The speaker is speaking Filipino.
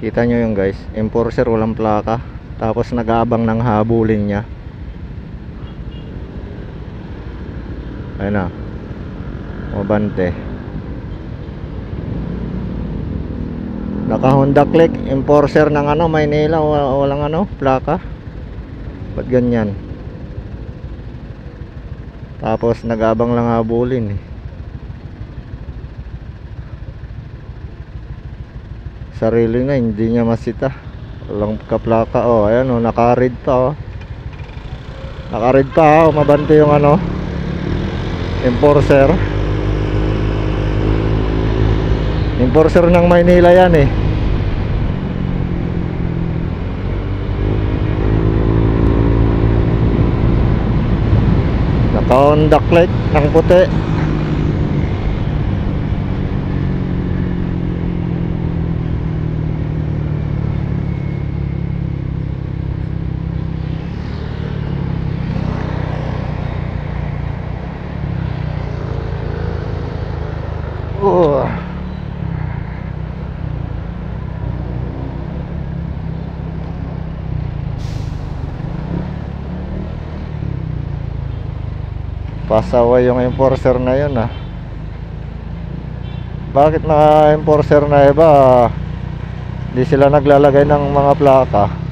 Kita nyo yung guys, enforcer walang plaka, tapos nag-aabang ng habulin niya. Ayun na, mabante. Naka Honda Click, enforcer ng ano, Maynila, walang ano, plaka. Ba't ganyan? Tapos nag-aabang lang habulin eh. Sarili na, hindi niya masita. Walang kaplaka. Oh, ayan oh, naka-red pa oh. Naka-red pa oh, mabante yung ano, enforcer. Enforcer ng Maynila yan eh. Naka-Honda Click ng puti. Pasaway yung enforcer na yun ah. Bakit mga enforcer na iba di sila naglalagay ng mga plaka?